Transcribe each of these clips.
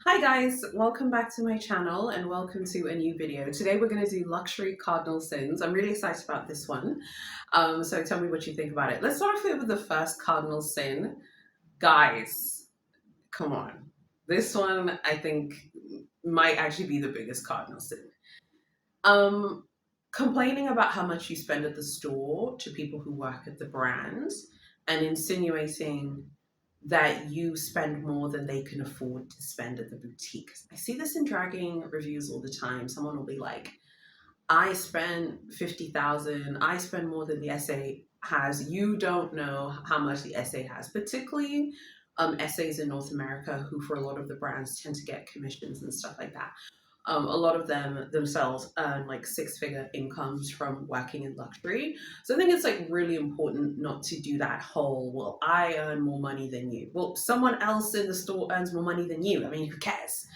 Hi guys, welcome back to my channel and welcome to a new video. Today we're going to do luxury cardinal sins. I'm really excited about this one. So tell me what you think about it. Let's start off with the first cardinal sin. Guys, come on. This one I think might actually be the biggest cardinal sin. Um, Complaining about how much you spend at the store to people who work at the brand and insinuating that you spend more than they can afford to spend at the boutique. I see this in dragging reviews all the time. Someone will be like, I spent 50,000, I spend more than the SA has. You don't know how much the SA has, particularly SAs in North America, who for a lot of the brands tend to get commissions and stuff like that. A lot of them themselves earn like six-figure incomes from working in luxury. So I think it's like really important not to do that whole, well, I earn more money than you. Well, someone else in the store earns more money than you. I mean, who cares?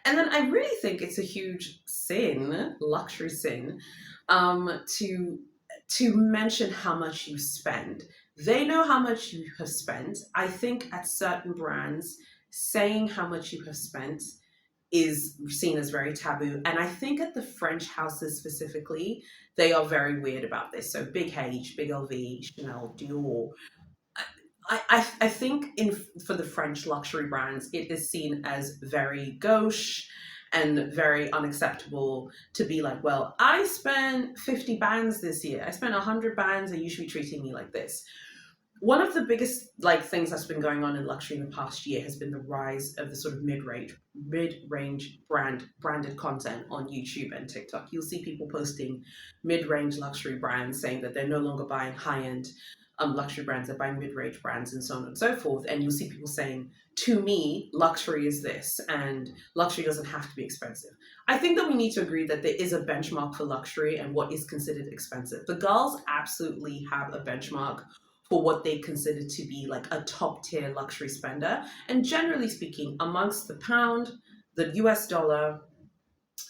And then I really think it's a huge sin, luxury sin, to mention how much you spend. They know how much you have spent. I think at certain brands, saying how much you have spent is seen as very taboo. And I think at the French houses specifically, they are very weird about this. So Big H, Big LV, Chanel, Dior. I think for the French luxury brands, it is seen as very gauche and very unacceptable to be like, well, I spent 50 bands this year. I spent 100 bands and you should be treating me like this. One of the biggest things that's been going on in luxury in the past year has been the rise of the sort of mid-range branded content on YouTube and TikTok. You'll see people posting mid-range luxury brands saying that they're no longer buying high-end luxury brands, they're buying mid-range brands and so on and so forth. And you'll see people saying, to me, luxury is this and luxury doesn't have to be expensive. I think that we need to agree that there is a benchmark for luxury and what is considered expensive. The girls absolutely have a benchmark for what they consider to be like a top tier luxury spender. And generally speaking, amongst the pound, the US dollar,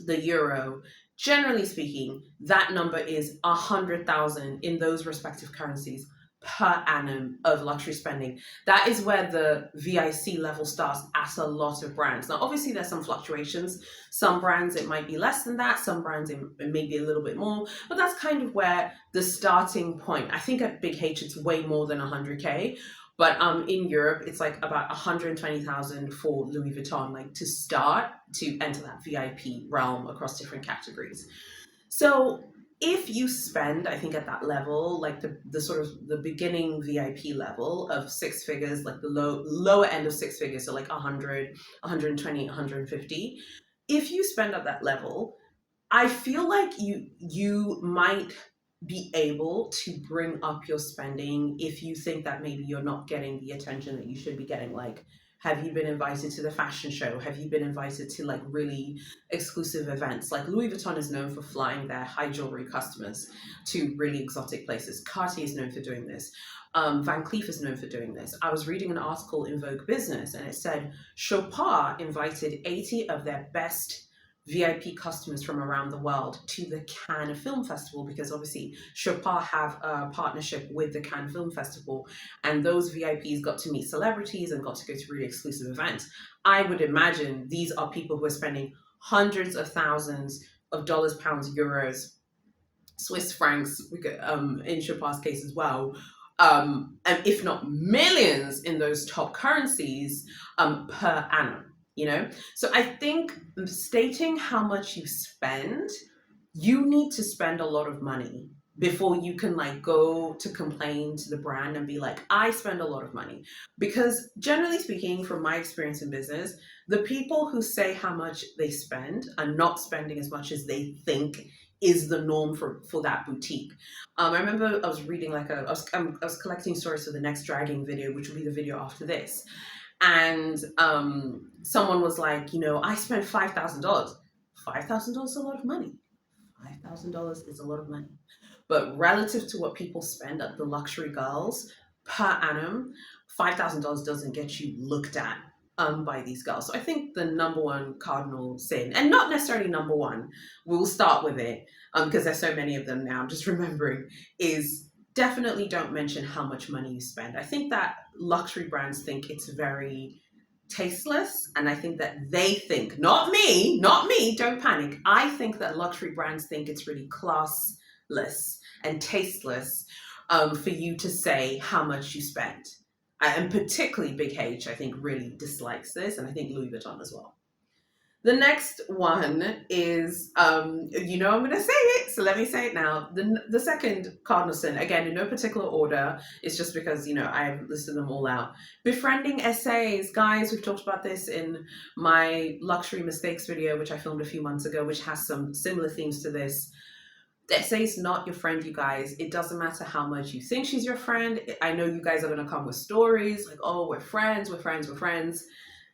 the euro, generally speaking, that number is 100,000 in those respective currencies per annum of luxury spending. That is where the VIC level starts at a lot of brands. Now, obviously, there's some fluctuations. Some brands, it might be less than that. Some brands, it may be a little bit more. But that's kind of where the starting point. I think at Big H, it's way more than 100K. But in Europe, it's like about 120,000 for Louis Vuitton, like to start to enter that VIP realm across different categories. So if you spend, I think at that level, like the sort of the beginning VIP level of six figures, like the lower end of six figures, so like 100, 120, 150, if you spend at that level, I feel like you might be able to bring up your spending if you think that maybe you're not getting the attention that you should be getting. Like, have you been invited to the fashion show? Have you been invited to like really exclusive events? Like Louis Vuitton is known for flying their high jewelry customers to really exotic places. Cartier is known for doing this. Van Cleef is known for doing this. I was reading an article in Vogue Business and it said Chopard invited 80 of their best VIP customers from around the world to the Cannes Film Festival, because obviously Chopard have a partnership with the Cannes Film Festival, and those VIPs got to meet celebrities and got to go to really exclusive events. I would imagine these are people who are spending hundreds of thousands of dollars, pounds, euros, Swiss francs, in Chopard's case as well, and if not millions in those top currencies per annum. So I think stating how much you spend, you need to spend a lot of money before you can like go to complain to the brand and be like, I spend a lot of money. Because generally speaking, from my experience in business, the people who say how much they spend are not spending as much as they think is the norm for that boutique. I remember I was reading I was collecting stories for the next dragging video, which will be the video after this. And someone was like, I spent $5,000. $5,000 is a lot of money. $5,000 is a lot of money. But relative to what people spend at the luxury girls per annum, $5,000 doesn't get you looked at by these girls. So I think the number one cardinal sin, and not necessarily number one, we'll start with it because there's so many of them now, I'm just remembering, is definitely don't mention how much money you spend. I think that luxury brands think it's very tasteless, and I think that they think, not me, don't panic. I think that luxury brands think it's really classless and tasteless for you to say how much you spent. And particularly Big H, I think, really dislikes this, and I think Louis Vuitton as well. The next one is, I'm going to say it, so let me say it now. The second cardinal sin, again, in no particular order, it's just because, I've listed them all out. Befriending SAs. Guys, we've talked about this in my luxury mistakes video, which I filmed a few months ago, which has some similar themes to this. The SA is not your friend, you guys. It doesn't matter how much you think she's your friend. I know you guys are going to come with stories like, oh, we're friends, we're friends, we're friends.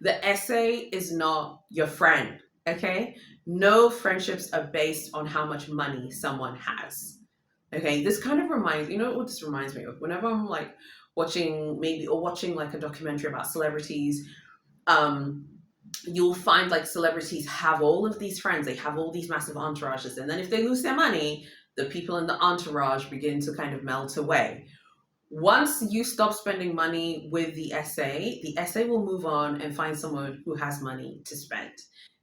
The SA is not your friend, okay? No friendships are based on how much money someone has, okay? This kind of reminds, you know what this reminds me of? Whenever I'm like watching like a documentary about celebrities, you'll find like celebrities have all of these friends, they have all these massive entourages, and then if they lose their money, the people in the entourage begin to kind of melt away. Once you stop spending money with the SA will move on and find someone who has money to spend.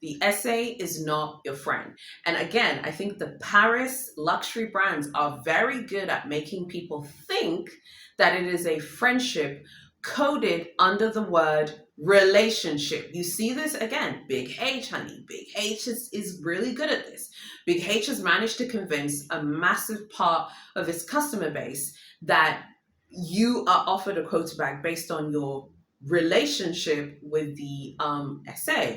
The SA is not your friend. And again, I think the Paris luxury brands are very good at making people think that it is a friendship coded under the word relationship. You see this again, Big H, honey. Big H is really good at this. Big H has managed to convince a massive part of its customer base that you are offered a quota bag based on your relationship with the SA.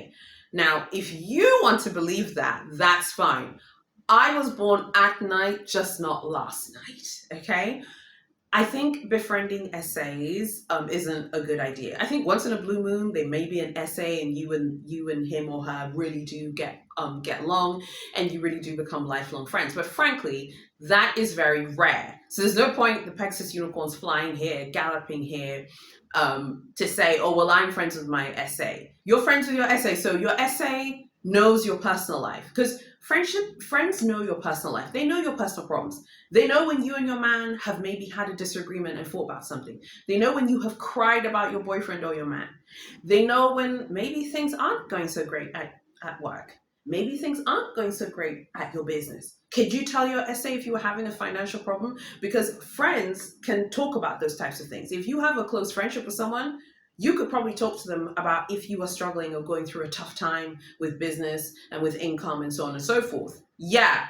Now, if you want to believe that, that's fine. I was born at night, just not last night, okay? I think befriending SAs isn't a good idea. I think once in a blue moon, there may be an SA and you and him or her really do get along and you really do become lifelong friends. But frankly, that is very rare. So there's no point the Pegasus unicorns flying here, galloping here, to say, oh, well, I'm friends with my SA. You're friends with your SA, so your SA knows your personal life. Because friends know your personal life. They know your personal problems. They know when you and your man have maybe had a disagreement and fought about something. They know when you have cried about your boyfriend or your man. They know when maybe things aren't going so great at work. Maybe things aren't going so great at your business. Could you tell your SA if you were having a financial problem? Because friends can talk about those types of things. If you have a close friendship with someone, you could probably talk to them about if you are struggling or going through a tough time with business and with income and so on and so forth. Yeah.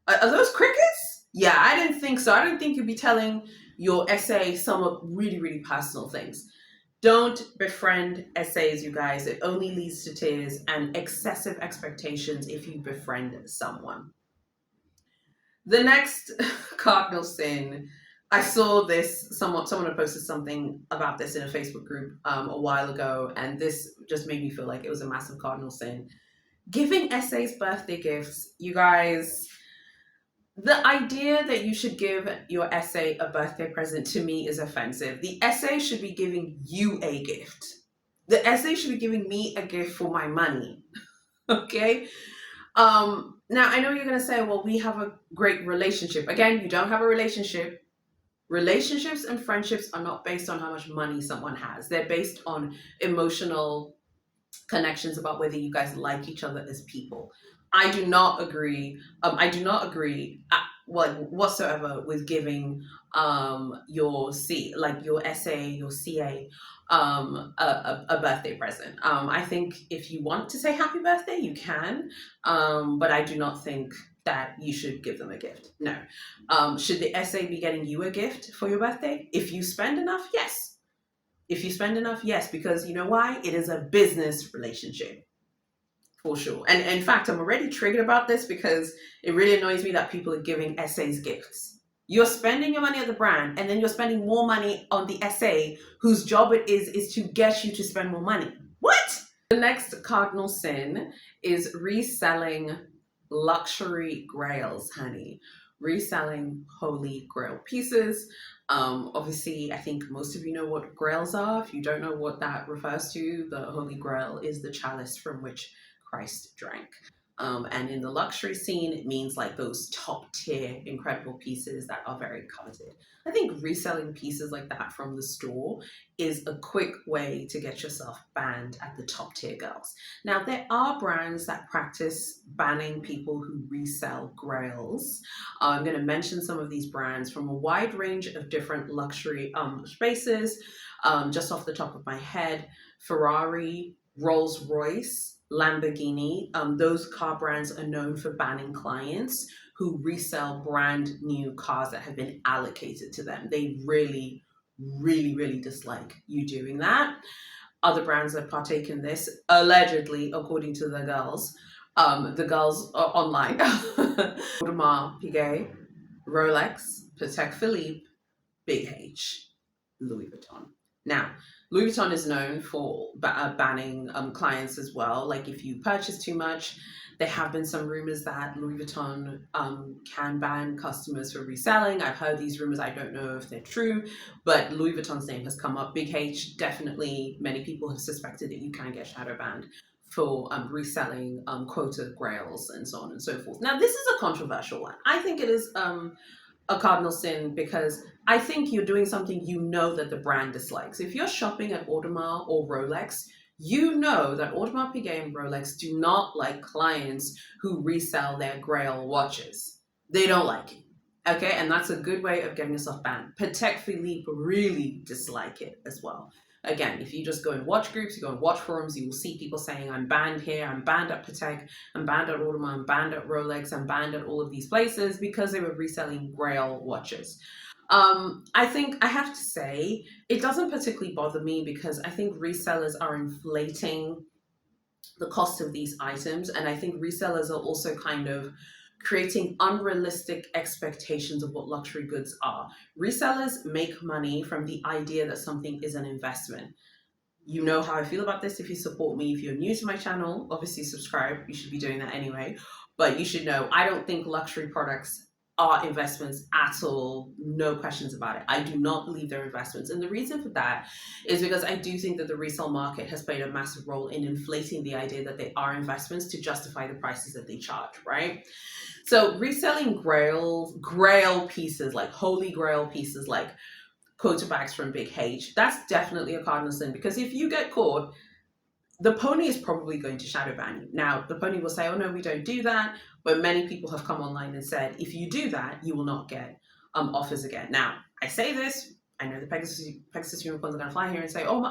Are those crickets? Yeah, I didn't think so. I don't think you'd be telling your SA some really, really personal things. Don't befriend SAs, you guys. It only leads to tears and excessive expectations if you befriend someone. The next cardinal sin, I saw this, someone had posted something about this in a Facebook group a while ago, and this just made me feel like it was a massive cardinal sin. Giving SAs birthday gifts, you guys. The idea that you should give your SA a birthday present to me is offensive. The SA should be giving you a gift. The SA should be giving me a gift for my money. Okay? Now I know you're gonna say, well, we have a great relationship. Again, you don't have a relationship. Relationships and friendships are not based on how much money someone has. They're based on emotional connections about whether you guys like each other as people. I do not agree. Whatsoever with giving your SA, your CA, a birthday present. I think if you want to say happy birthday, you can, but I do not think that you should give them a gift. No. Should the SA be getting you a gift for your birthday? If you spend enough, yes. If you spend enough, yes, because you know why? It is a business relationship. For sure. And in fact, I'm already triggered about this because it really annoys me that people are giving SAs gifts. You're spending your money at the brand and then you're spending more money on the SA whose job it is to get you to spend more money. What? The next cardinal sin is reselling luxury grails, honey. Reselling holy grail pieces. Obviously, I think most of you know what grails are. If you don't know what that refers to, the holy grail is the chalice from which Christ drank. And in the luxury scene, it means like those top tier, incredible pieces that are very coveted. I think reselling pieces like that from the store is a quick way to get yourself banned at the top tier girls. Now, there are brands that practice banning people who resell grails. I'm going to mention some of these brands from a wide range of different luxury spaces. Just off the top of my head, Ferrari, Rolls Royce, Lamborghini, those car brands are known for banning clients who resell brand new cars that have been allocated to them. They really, really, really dislike you doing that. Other brands that partake in this, allegedly, according to the girls are online. Audemars Piguet, Rolex, Patek Philippe, Big H, Louis Vuitton. Now, Louis Vuitton is known for banning clients as well. Like if you purchase too much, there have been some rumors that Louis Vuitton can ban customers for reselling. I've heard these rumors. I don't know if they're true, but Louis Vuitton's name has come up. Big H, definitely many people have suspected that you can get shadow banned for reselling quota grails and so on and so forth. Now, this is a controversial one. I think it is a cardinal sin because I think you're doing something you know that the brand dislikes. If you're shopping at Audemars or Rolex, you know that Audemars Piguet and Rolex do not like clients who resell their grail watches. They don't like it. Okay, and that's a good way of getting yourself banned. Patek Philippe really dislike it as well. Again, if you just go in watch groups, you go in watch forums, you will see people saying, I'm banned here, I'm banned at Patek, I'm banned at Audemars, I'm banned at Rolex, I'm banned at all of these places because they were reselling grail watches. I think I have to say, it doesn't particularly bother me because I think resellers are inflating the cost of these items. And I think resellers are also kind of creating unrealistic expectations of what luxury goods are. Resellers make money from the idea that something is an investment. You know how I feel about this if you support me. If you're new to my channel, obviously subscribe. You should be doing that anyway. But you should know, I don't think luxury products are investments at all. No questions about it. I do not believe they're investments. And the reason for that is because I do think that the resale market has played a massive role in inflating the idea that they are investments to justify the prices that they charge, right? So reselling grail pieces, like holy grail pieces, like quota bags from Big H, that's definitely a cardinal sin because if you get caught, the pony is probably going to shadow ban you. Now, the pony will say, oh no, we don't do that. But many people have come online and said, if you do that, you will not get offers again. Now, I say this, I know the Pegasus unicorns are going to fly here and say, oh,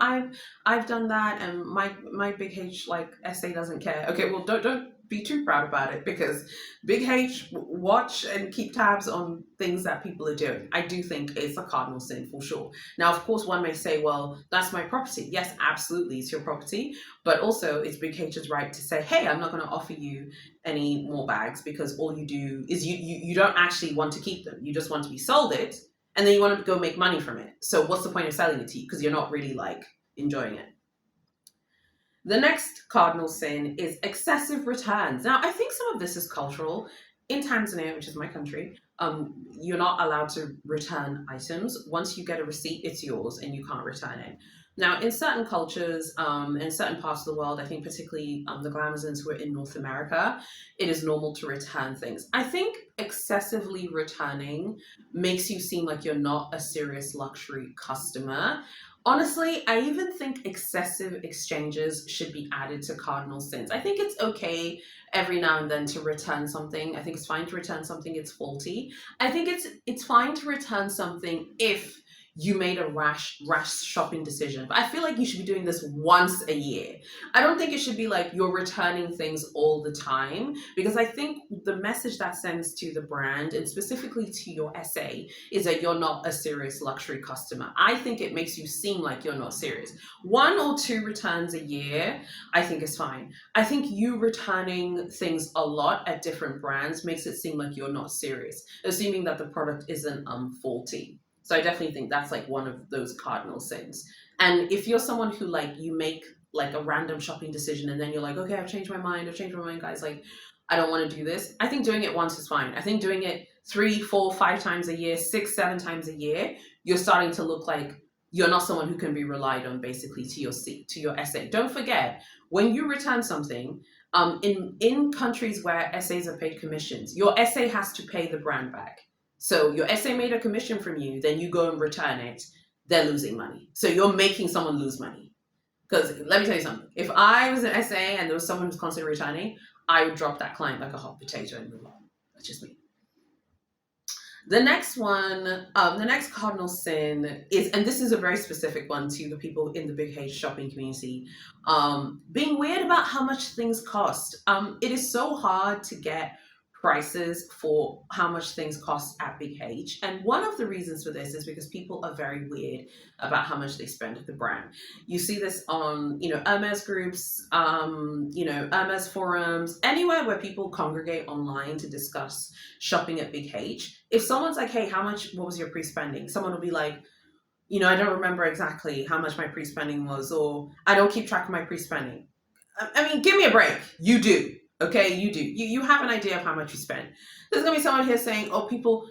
I've done that and my Big H like SA doesn't care. Okay, well, don't be too proud about it because Big H watch and keep tabs on things that people are doing. I do think it's a cardinal sin for sure. Now, of course, one may say, well, that's my property. Yes, absolutely, it's your property. But also, it's Big H's right to say, hey, I'm not going to offer you any more bags because all you do is you don't actually want to keep them. You just want to be sold it and then you want to go make money from it. So what's the point of selling it to you? Because you're not really like enjoying it. The next cardinal sin is excessive returns. Now, I think some of this is cultural. In Tanzania, which is my country, you're not allowed to return items. Once you get a receipt, it's yours and you can't return it. Now, in certain cultures, in certain parts of the world, I think particularly the Glamazons who are in North America, it is normal to return things. I think excessively returning makes you seem like you're not a serious luxury customer. Honestly, I even think excessive exchanges should be added to cardinal sins. I think it's okay every now and then to return something. I think it's fine to return something it's faulty. I think it's fine to return something if you made a rash shopping decision. But I feel like you should be doing this once a year. I don't think it should be like you're returning things all the time because I think the message that sends to the brand and specifically to your SA is that you're not a serious luxury customer. I think it makes you seem like you're not serious. 1 or 2 returns a year, I think is fine. I think you returning things a lot at different brands makes it seem like you're not serious, assuming that the product isn't faulty. So I definitely think that's like one of those cardinal sins. And if you're someone who like you make like a random shopping decision and then you're like, okay, I've changed my mind, guys, like I don't want to do this. I think doing it once is fine. I think doing it 3, 4, 5 times a year, 6, 7 times a year, you're starting to look like you're not someone who can be relied on basically to your SA. Don't forget, when you return something, in countries where SAs are paid commissions, your SA has to pay the brand back. So your SA made a commission from you, then you go and return it, they're losing money. So you're making someone lose money. Because let me tell you something, if I was an SA and there was someone who's constantly returning, I would drop that client like a hot potato and move on. That's just me. The next one, the next cardinal sin is, and this is a very specific one to the people in the Big H shopping community, being weird about how much things cost. It is so hard to get prices for how much things cost at Big H. And one of the reasons for this is because people are very weird about how much they spend at the brand. You see this on, Hermes groups, Hermes forums, anywhere where people congregate online to discuss shopping at Big H. If someone's like, hey, what was your pre-spending? Someone will be like, I don't remember exactly how much my pre-spending was, or I don't keep track of my pre-spending. I mean, give me a break. You do. Okay, you do. You have an idea of how much you spend. There's gonna be someone here saying, "Oh, people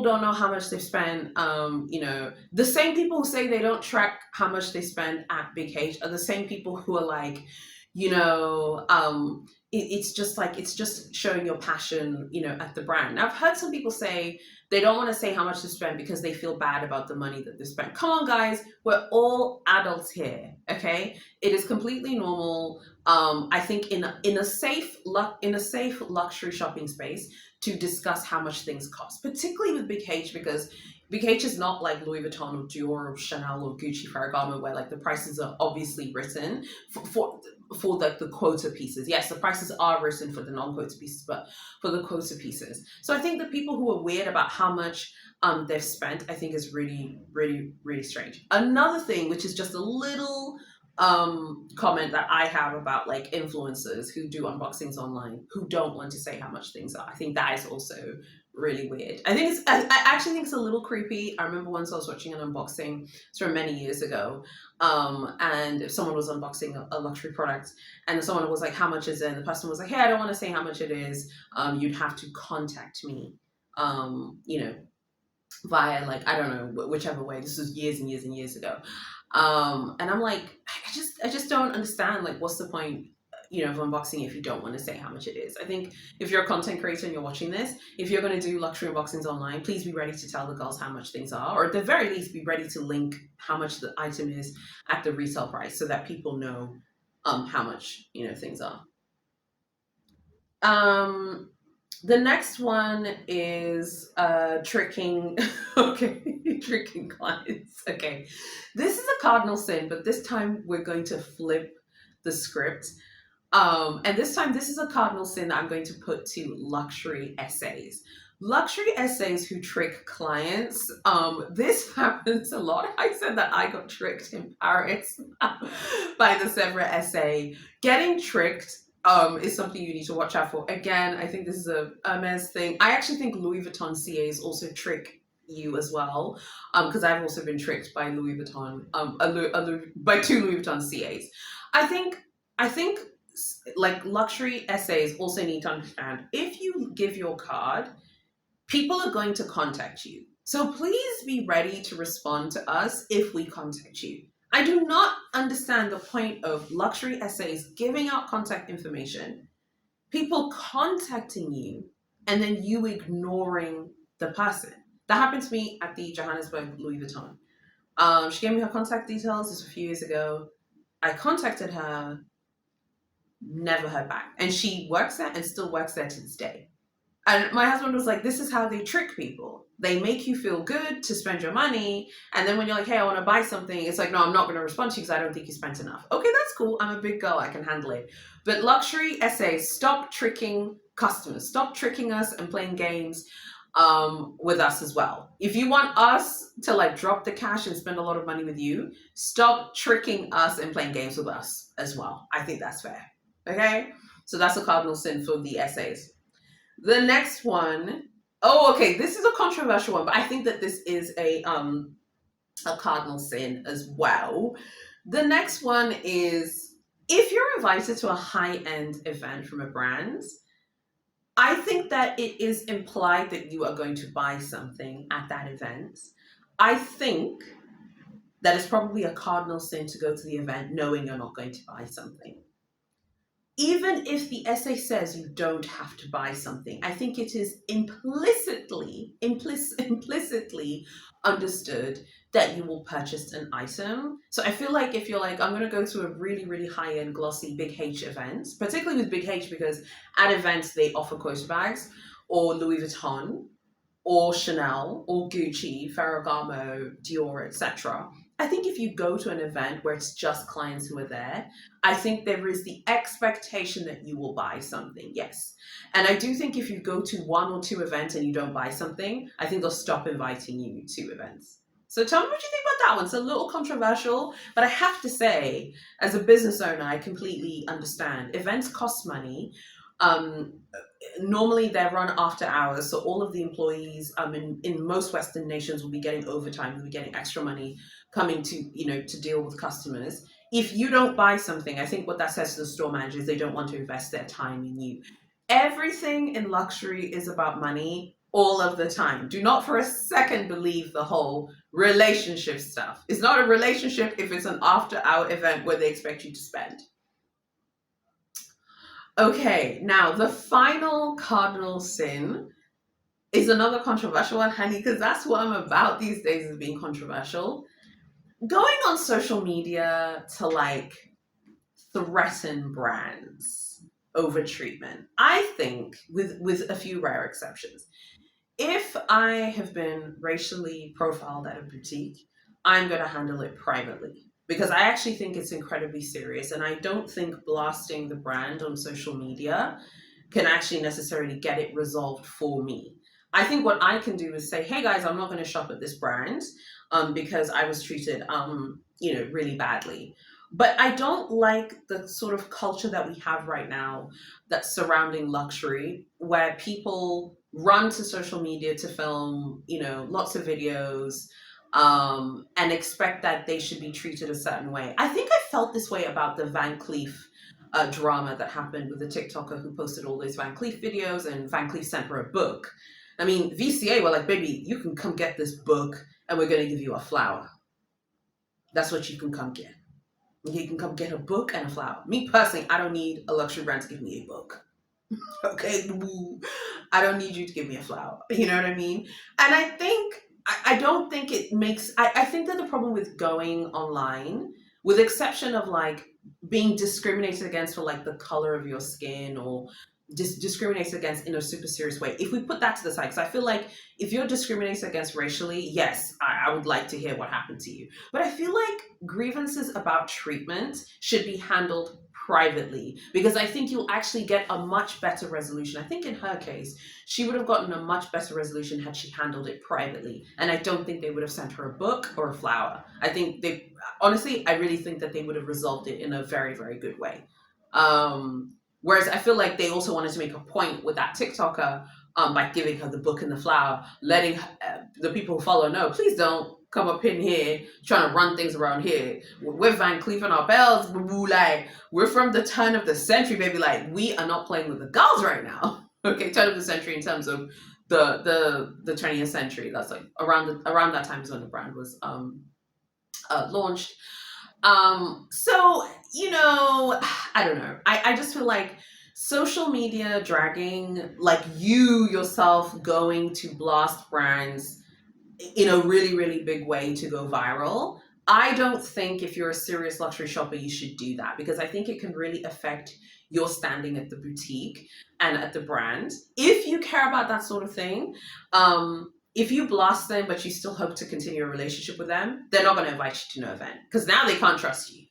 don't know how much they've spent." The same people who say they don't track how much they spend at Big H are the same people who are like, it's just showing your passion, at the brand. Now, I've heard some people say they don't want to say how much to spend because they feel bad about the money that they spent. Come on, guys, we're all adults here, okay? It is completely normal. I think in a safe luxury shopping space to discuss how much things cost, particularly with Big H, because Big H is not like Louis Vuitton or Dior or Chanel or Gucci Ferragamo, where like the prices are obviously written for the quota pieces. Yes, the prices are written for the non-quota pieces, but for the quota pieces. So I think the people who are weird about how much they've spent, I think is really, really, really strange. Another thing, which is just a little comment that I have about like influencers who do unboxings online who don't want to say how much things are. I think that is also really weird. I actually think it's a little creepy. I remember once I was watching an unboxing, it's from many years ago, and if someone was unboxing a luxury product and someone was like, how much is it? And the person was like, hey, I don't want to say how much it is. You'd have to contact me, via like, I don't know, whichever way. This was years and years and years ago. And I'm like, I just don't understand, like, what's the point, of unboxing if you don't want to say how much it is. I think if you're a content creator and you're watching this, if you're going to do luxury unboxings online, please be ready to tell the girls how much things are, or at the very least be ready to link how much the item is at the retail price so that people know how much things are. The next one is tricking. Okay, tricking clients. Okay, this is a cardinal sin, but this time we're going to flip the script. And this time, this is a cardinal sin that I'm going to put to luxury SAs. Luxury SAs who trick clients. This happens a lot. I said that I got tricked in Paris by the Sevres SA. Getting tricked is something you need to watch out for. Again, I think this is a Hermes thing. I actually think Louis Vuitton CAs also trick you as well, because I've also been tricked by Louis Vuitton, by two Louis Vuitton CAs. I think like luxury SAs also need to understand, if you give your card, people are going to contact you. So please be ready to respond to us if we contact you. I do not understand the point of luxury SAs giving out contact information, people contacting you, and then you ignoring the person. That happened to me at the Johannesburg Louis Vuitton. She gave me her contact details. This was a few years ago. I contacted her, never heard back. And she works there and still works there to this day. And my husband was like, this is how they trick people. They make you feel good to spend your money. And then when you're like, hey, I want to buy something, it's like, no, I'm not going to respond to you because I don't think you spent enough. Okay, that's cool. I'm a big girl. I can handle it. But luxury SAs, stop tricking customers. Stop tricking us and playing games with us as well. If you want us to like drop the cash and spend a lot of money with you, stop tricking us and playing games with us as well. I think that's fair. Okay? So that's a cardinal sin for the SAs. The next one, okay, this is a controversial one, but I think that this is a cardinal sin as well. The next one is, if you're invited to a high-end event from a brand, I think that it is implied that you are going to buy something at that event. I think that it's probably a cardinal sin to go to the event knowing you're not going to buy something. Even if the essay says you don't have to buy something, I think it is implicitly understood that you will purchase an item. So I feel like if you're like, I'm going to go to a really, really high end, glossy, big H event, particularly with big H, because at events they offer Coach bags or Louis Vuitton or Chanel or Gucci, Ferragamo, Dior, etc. I think if you go to an event where it's just clients who are there, I think there is the expectation that you will buy something, yes. And I do think if you go to one or two events and you don't buy something, I think they'll stop inviting you to events. So tell me what you think about that one. It's a little controversial, but I have to say, as a business owner, I completely understand. Events cost money. Um, Normally they're run after hours, so all of the employees in most Western nations will be getting overtime, will be getting extra money coming to, to deal with customers. If you don't buy something, I think what that says to the store managers, they don't want to invest their time in you. Everything in luxury is about money all of the time. Do not for a second believe the whole relationship stuff. It's not a relationship if it's an after hour event where they expect you to spend. Okay, now the final cardinal sin is another controversial one, honey, because that's what I'm about these days, is being controversial. Going on social media to like threaten brands over treatment. I think with a few rare exceptions. If I have been racially profiled at a boutique, I'm going to handle it privately because I actually think it's incredibly serious. And I don't think blasting the brand on social media can actually necessarily get it resolved for me. I think what I can do is say, hey guys, I'm not going to shop at this brand because I was treated, really badly. But I don't like the sort of culture that we have right now that's surrounding luxury, where people run to social media to film, lots of videos, and expect that they should be treated a certain way. I think I felt this way about the Van Cleef drama that happened with the TikToker who posted all those Van Cleef videos, and Van Cleef sent her a book. I mean, VCA were like, baby, you can come get this book and we're going to give you a flower. That's what you can come get. You can come get a book and a flower. Me personally, I don't need a luxury brand to give me a book. Okay? I don't need you to give me a flower. You know what I mean? And I think, I don't think it makes, I think that the problem with going online, with exception of like being discriminated against for like the color of your skin or discriminated against in a super serious way, if we put that to the side, because I feel like if you're discriminated against racially, yes, I would like to hear what happened to you. But I feel like grievances about treatment should be handled privately, because I think you'll actually get a much better resolution. I think in her case, she would have gotten a much better resolution had she handled it privately. And I don't think they would have sent her a book or a flower. I think honestly, I really think that they would have resolved it in a very, very good way. Whereas I feel like they also wanted to make a point with that TikToker by giving her the book and the flower, letting the people who follow know, please don't come up in here trying to run things around here. We're Van Cleef and our bells, like we're from the turn of the century, baby. Like we are not playing with the girls right now. Okay, turn of the century in terms of the 20th century. That's like around that time is when the brand was launched. So, I don't know. I just feel like social media dragging, like you yourself going to blast brands in a really, really big way to go viral. I don't think if you're a serious luxury shopper, you should do that, because I think it can really affect your standing at the boutique and at the brand. If you care about that sort of thing, if you blast them, but you still hope to continue a relationship with them, they're not going to invite you to no event because now they can't trust you.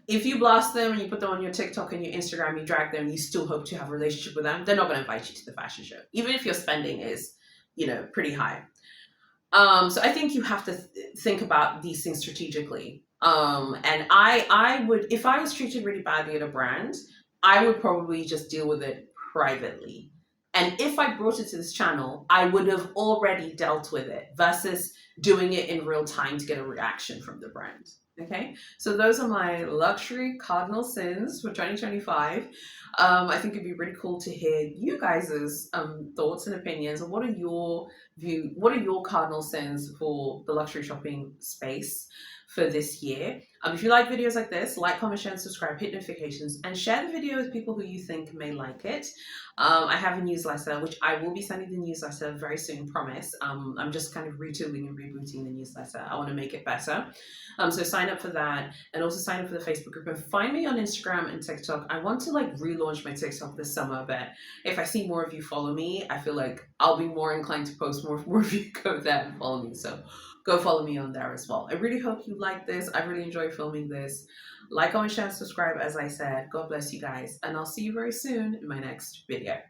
If you blast them and you put them on your TikTok and your Instagram, you drag them, you still hope to have a relationship with them, they're not going to invite you to the fashion show, even if your spending is, pretty high. So I think you have to think about these things strategically. And I would, if I was treated really badly at a brand, I would probably just deal with it privately. And if I brought it to this channel, I would have already dealt with it versus doing it in real time to get a reaction from the brand. Okay, so those are my luxury cardinal sins for 2025. I think it'd be really cool to hear you guys' thoughts and opinions. What are your cardinal sins for the luxury shopping space? for this year. If you like videos like this, like, comment, share, and subscribe, hit notifications, and share the video with people who you think may like it. I have a newsletter, which I will be sending the newsletter very soon, promise. I'm just kind of retooling and rebooting the newsletter. I want to make it better. So sign up for that, and also sign up for the Facebook group, and find me on Instagram and TikTok. I want to like relaunch my TikTok this summer, but if I see more of you follow me, I feel like I'll be more inclined to post more if more of you go there and follow me. So go follow me on there as well. I really hope you like this. I really enjoy filming this. Like, comment, share, and subscribe, as I said. God bless you guys, and I'll see you very soon in my next video.